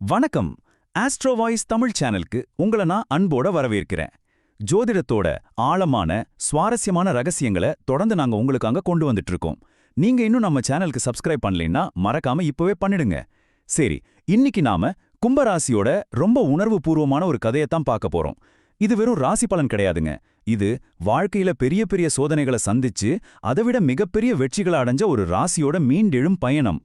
வணக்கம். Astro voice Tamil சேனலுக்கு உங்களை நான் அன்போட வரவேற்கிறேன். ஜோதிடத்தோட ஆழமான சுவாரஸ்யமான ரகசியங்களை தொடர்ந்து நாங்க உங்களுக்காக கொண்டு வந்துட்டு இருக்கோம். நீங்க இன்னும் நம்ம சேனலுக்கு சப்ஸ்கிரைப் பண்ணலைன்னா மறக்காம இப்பவே பண்ணிடுங்க. சரி, இன்னைக்கு நாம கும்பராசியோட ரொம்ப உணர்வு பூர்வமான ஒரு கதையைத்தான் பார்க்க போறோம். இது வெறும் ராசி பலன் கிடையாதுங்க. இது வாழ்க்கையில பெரிய பெரிய சோதனைகளை சந்திச்சு அதைவிட மிகப்பெரிய வெற்றிகளை அடைஞ்ச ஒரு ராசியோட மீண்டெழும் பயணம்.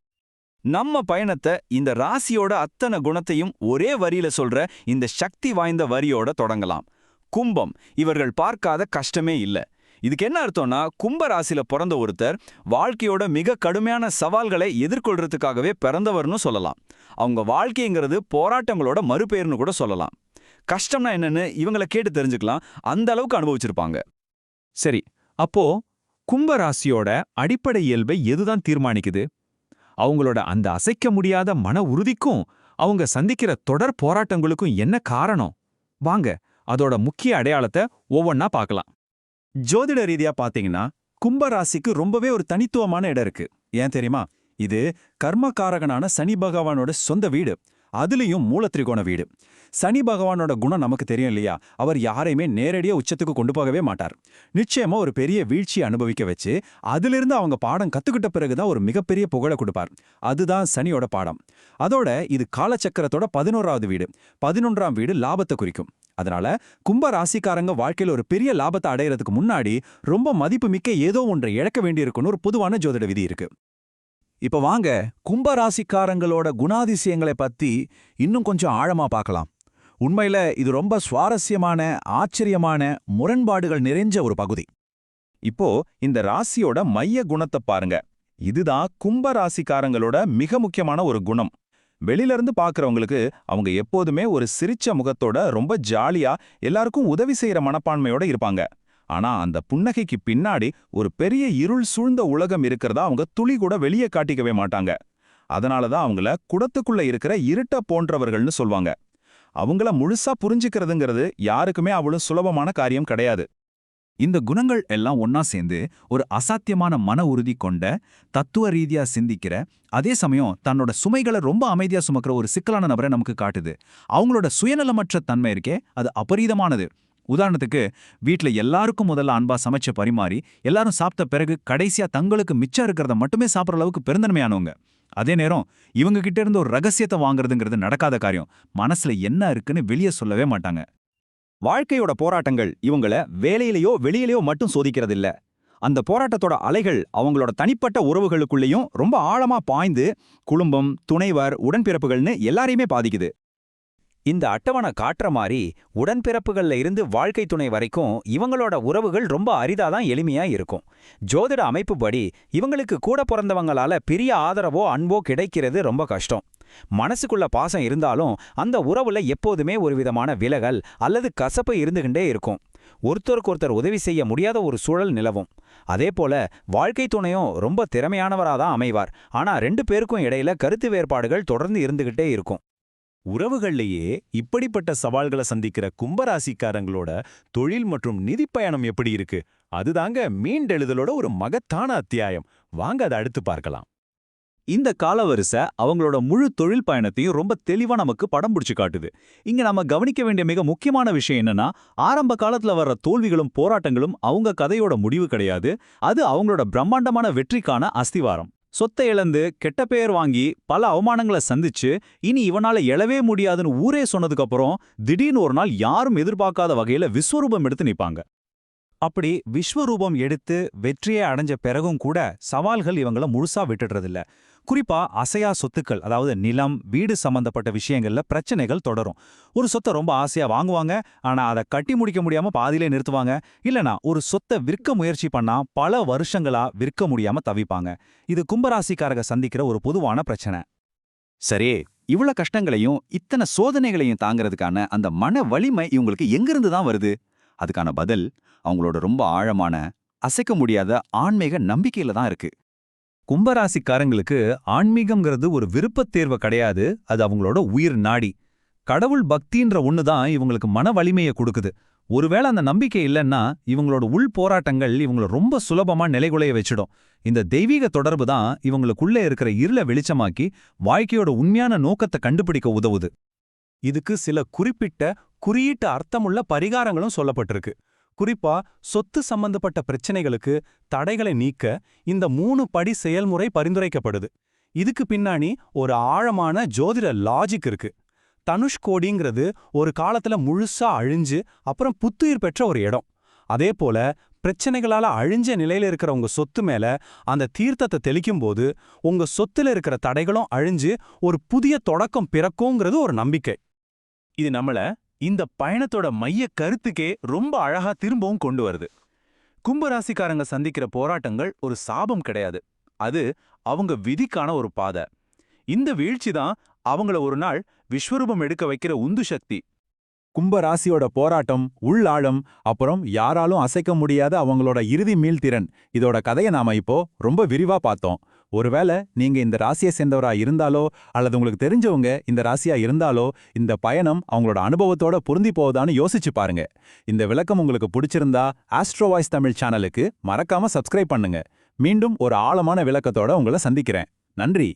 நம்ம பயணத்தை இந்த ராசியோட அத்தனை குணத்தையும் ஒரே வரியில சொல்ற இந்த சக்தி வாய்ந்த வரியோட தொடங்கலாம். கும்பம் இவர்கள் பார்க்காத கஷ்டமே இல்ல. இதுக்கு என்ன அர்த்தம்னா, கும்ப ராசியில பிறந்த ஒருத்தர் வாழ்க்கையோட மிக கடுமையான சவால்களை எதிர்கொள்றதுக்காகவே பிறந்தவர்னு சொல்லலாம். அவங்க வாழ்க்கைங்கிறது போராட்டங்களோட மறுபெயர்னு கூட சொல்லலாம். கஷ்டம்னா என்னன்னு இவங்களை கேட்டு தெரிஞ்சுக்கலாம், அந்த அளவுக்கு அனுபவிச்சிருப்பாங்க. சரி, அப்போ கும்பராசியோட அடிப்படை இயல்பை எதுதான் தீர்மானிக்குது? அவங்களோட அந்த அசைக்க முடியாத மன உறுதிக்கும் அவங்க சந்திக்கிற தொடர் போராட்டங்களுக்கும் என்ன காரணம்? வாங்க அதோட முக்கிய அடையாளத்தை ஒவ்வொன்னா பார்க்கலாம். ஜோதிட ரீதியா பாத்தீங்கன்னா கும்பராசிக்கு ரொம்பவே ஒரு தனித்துவமான இடம் இருக்கு. ஏன் தெரியுமா? இது கர்மகாரகனான சனி பகவானோட சொந்த வீடு. அதுலயும் மூலத்திரிகோண வீடு. சனி பகவானோட குணம் நமக்கு தெரியும் இல்லையா? அவர் யாரையுமே நேரடியா உச்சத்துக்கு கொண்டு போகவே மாட்டார். நிச்சயமா ஒரு பெரிய வீழ்ச்சியை அனுபவிக்க வச்சு அதிலிருந்து அவங்க பாடம் கத்துக்கிட்ட பிறகுதான் ஒரு மிகப்பெரிய புகழை கொடுப்பார். அதுதான் சனியோட பாடம். அதோட இது காலச்சக்கரத்தோட 11வது வீடு. 11ஆம் வீடு லாபத்தை குறிக்கும். அதனால கும்ப ராசிக்காரங்க வாழ்க்கையில் ஒரு பெரிய லாபத்தை அடையிறதுக்கு முன்னாடி ரொம்ப மதிப்பு மிக்க ஏதோ ஒன்றை இழக்க வேண்டியிருக்குன்னு ஒரு பொதுவான ஜோதிட விதி இருக்கு. இப்ப வாங்க கும்பராசிக்காரங்களோட குணாதிசயங்களை பத்தி இன்னும் கொஞ்சம் ஆழமா பார்க்கலாம். உண்மையில இது ரொம்ப சுவாரஸ்யமான, ஆச்சரியமான, முரண்பாடுகள் நிறைஞ்ச ஒரு பகுதி. இப்போ இந்த ராசியோட மைய குணத்தை பாருங்க. இதுதான் கும்பராசிக்காரங்களோட மிக முக்கியமான ஒரு குணம். வெளியில இருந்து பார்க்கறவங்களுக்கு அவங்க எப்போதுமே ஒரு சிரிச்ச முகத்தோட ரொம்ப ஜாலியா எல்லாருக்கும் உதவி செய்யற மனப்பான்மையோட இருப்பாங்க. ஆனா அந்த புன்னகைக்கு பின்னாடி ஒரு பெரிய இருள் சூழ்ந்த உலகம் இருக்கிறதா அவங்க துளி கூட வெளியே காட்டிக்கவே மாட்டாங்க. அதனாலதான் அவங்கள குடத்துக்குள்ள இருக்கிற இருட்ட போன்றவர்கள்னு சொல்வாங்க. அவங்கள முழுசா புரிஞ்சுக்கிறதுங்கிறது யாருக்குமே அவ்வளவு சுலபமான காரியம் கிடையாது. இந்த குணங்கள் எல்லாம் ஒன்னா சேர்ந்து ஒரு அசாத்தியமான மன உறுதி கொண்ட, தத்துவ ரீதியா சிந்திக்கிற, அதே சமயம் தன்னோட சுமைகளை ரொம்ப அமைதியா சுமக்கிற ஒரு சிக்கலான நபரை நமக்கு காட்டுது. அவங்களோட சுயநலமற்ற தன்மை இருக்கே, அது அபரீதமானது. உதாரணத்துக்கு, வீட்ல எல்லாருக்கும் முதல்ல அன்பா சமைச்ச பரிமாறி எல்லாரும் சாப்பிட்ட பிறகு கடைசியா தங்களுக்கு மிச்சம் இருக்கிறத மட்டுமே சாப்பிட்ற அளவுக்கு பெருந்தன்மையானவங்க. அதே நேரம் இவங்க கிட்ட இருந்து ஒரு ரகசியத்தை வாங்குறதுங்கிறது நடக்காத காரியம். மனசுல என்ன இருக்குன்னு வெளியே சொல்லவே மாட்டாங்க. வாழ்க்கையோட போராட்டங்கள் இவங்கள வேலையிலேயோ வெளியிலேயோ மட்டும் சோதிக்கிறதில்ல. அந்த போராட்டத்தோட அலைகள் அவங்களோட தனிப்பட்ட உறவுகளுக்குள்ளேயும் ரொம்ப ஆழமா பாய்ந்து குடும்பம், துணைவர், உடன்பிறப்புகள்னு எல்லாரையுமே பாதிக்குது. இந்த அட்டவணை காட்டுற மாதிரி உடன்பிறப்புகள்ல இருந்து வாழ்க்கை துணை வரைக்கும் இவங்களோட உறவுகள் ரொம்ப அரிதாதான் எளிமையா இருக்கும். ஜோதிட அமைப்புப்படி இவங்களுக்கு கூட பிறந்தவங்களால பெரிய ஆதரவோ அன்போ கிடைக்கிறது ரொம்ப கஷ்டம். மனசுக்குள்ள பாசம் இருந்தாலும் அந்த உறவுல எப்போதுமே ஒரு விதமான விலகல் அல்லது கசப்பு இருந்துகிட்டே இருக்கும். ஒருத்தருக்கு ஒருத்தர் உதவி செய்ய முடியாத ஒரு சூழல் நிலவும். அதே போல வாழ்க்கை துணையும் ரொம்ப திறமையானவராதான் அமைவார். ஆனா 2 பேருக்கும் இடையில கருத்து வேறுபாடுகள் தொடர்ந்து இருந்துகிட்டே இருக்கும். உறவுகள்லேயே இப்படிப்பட்ட சவால்களை சந்திக்கிற கும்பராசிக்காரங்களோட தொழில் மற்றும் நிதி பயணம் எப்படி இருக்கு? அதுதாங்க மீண்டெழுதலோட ஒரு மகத்தான அத்தியாயம். வாங்க அதை அடுத்து பார்க்கலாம். இந்த காலவரிசை அவங்களோட முழு தொழில் பயணத்தையும் ரொம்ப தெளிவா நமக்கு படம் பிடிச்சு காட்டுது. இங்க நம்ம கவனிக்க வேண்டிய மிக முக்கியமான விஷயம் என்னன்னா, ஆரம்ப காலத்துல வர்ற தோல்விகளும் போராட்டங்களும் அவங்க கதையோட முடிவு கிடையாது. அது அவங்களோட பிரம்மாண்டமான வெற்றிக்கான அஸ்திவாரம். சொத்தை இழந்து, கெட்ட பெயர் வாங்கி, பல அவமானங்களை சந்திச்சு, இனி இவனால எழவே முடியாதுன்னு ஊரே சொன்னதுக்கு அப்புறம் திடீர்னு ஒரு நாள் யாரும் எதிர்பார்க்காத வகையில விஸ்வரூபம் எடுத்து நிப்பாங்க. அப்படி விஸ்வரூபம் எடுத்து வெற்றியை அடைஞ்ச பிறகும் கூட சவால்கள் இவங்கள முழுசா விட்டுடுறதில்ல. குறிப்பா அசையா சொத்துக்கள், அதாவது நிலம், வீடு சம்பந்தப்பட்ட விஷயங்கள்ல பிரச்சனைகள் தொடரும். ஒரு சொத்தை ரொம்ப ஆசையா வாங்குவாங்க, ஆனா அதை கட்டி முடிக்க முடியாம பாதியிலே நிறுத்துவாங்க. இல்லனா ஒரு சொத்தை விற்க முயற்சி பண்ணா பல வருஷங்களா விற்க முடியாம தவிப்பாங்க. இது கும்பராசிக்காரங்க சந்திக்கிற ஒரு பொதுவான பிரச்சனை. சரி, இவ்வளவு கஷ்டங்களையும் இத்தனை சோதனைகளையும் தாங்கிறதுக்கான அந்த மன வலிமை இவங்களுக்கு எங்கிருந்து தான் வருது? அதுக்கான பதில் அவங்களோட ரொம்ப ஆழமான, அசைக்க முடியாத ஆன்மீக நம்பிக்கையில தான் இருக்கு. கும்பராசிக்காரங்களுக்கு ஆன்மீகம்ங்கிறது ஒரு விருப்பத் தேர்வு கிடையாது, அது அவங்களோட உயிர் நாடி. கடவுள் பக்தின்ற ஒண்ணுதான் இவங்களுக்கு மன வலிமையை கொடுக்குது. ஒருவேளை அந்த நம்பிக்கை இல்லைன்னா இவங்களோட உள் போராட்டங்கள் இவங்கள ரொம்ப சுலபமா நிலைகுலைய வச்சிடும். இந்த தெய்வீக தொடர்பு தான் இவங்களுக்குள்ளே இருக்கிற இருள வெளிச்சமாக்கி வாழ்க்கையோட உண்மையான நோக்கத்தை கண்டுபிடிக்க உதவுது. இதுக்கு சில குறிப்பிட்ட குறியீட்டு அர்த்தமுள்ள பரிகாரங்களும் சொல்லப்பட்டிருக்கு. குறிப்பா சொத்து சம்பந்தப்பட்ட பிரச்சனைகளுக்கு தடைகளை நீக்க இந்த 3 படி செயல்முறை பரிந்துரைக்கப்படுது. இதுக்கு பின்னாடி ஒரு ஆழமான ஜோதிட லாஜிக் இருக்கு. தனுஷ்கோடிங்கிறது ஒரு காலத்துல முழுசா அழிஞ்சு அப்புறம் புத்துயிர் பெற்ற ஒரு இடம். அதே போல பிரச்சனைகளால அழிஞ்ச நிலையில இருக்கிற உங்க சொத்து மேல அந்த தீர்த்தத்தை தெளிக்கும் போது உங்க சொத்துல இருக்கிற தடைகளும் அழிஞ்சு ஒரு புதிய தொடக்கம் பிறக்குங்கிறது ஒரு நம்பிக்கை. இது நம்மள இந்த பயணத்தோட மைய கருத்துக்கே ரொம்ப அழகா திரும்பவும் கொண்டு வருது. கும்பராசிக்காரங்க சந்திக்கிற போராட்டங்கள் ஒரு சாபம் கிடையாது, அது அவங்க விதிக்கான ஒரு பாதை. இந்த வீழ்ச்சி தான் அவங்கள ஒரு நாள் விஸ்வரூபம் எடுக்க வைக்கிற உந்து சக்தி. கும்பராசியோட போராட்டம், உள்ளாழம், அப்புறம் யாராலும் அசைக்க முடியாத அவங்களோட இறுதி மீள்திறன், இதோட கதையை நாம இப்போ ரொம்ப விரிவா பார்த்தோம். ஒருவேளை நீங்க இந்த ராசியை சேர்ந்தவரா இருந்தாலோ அல்லது உங்களுக்கு தெரிஞ்சவங்க இந்த ராசியா இருந்தாலோ இந்த பயணம் அவங்களோட அனுபவத்தோட பொருந்தி போகுதான்னு யோசிச்சு பாருங்க. இந்த விளக்கம் உங்களுக்கு பிடிச்சிருந்தா ஆஸ்ட்ரோ வாய்ஸ் தமிழ் சேனலுக்கு மறக்காம சப்ஸ்கிரைப் பண்ணுங்க. மீண்டும் ஒரு ஆழமான விளக்கத்தோட உங்களை சந்திக்கிறேன். நன்றி.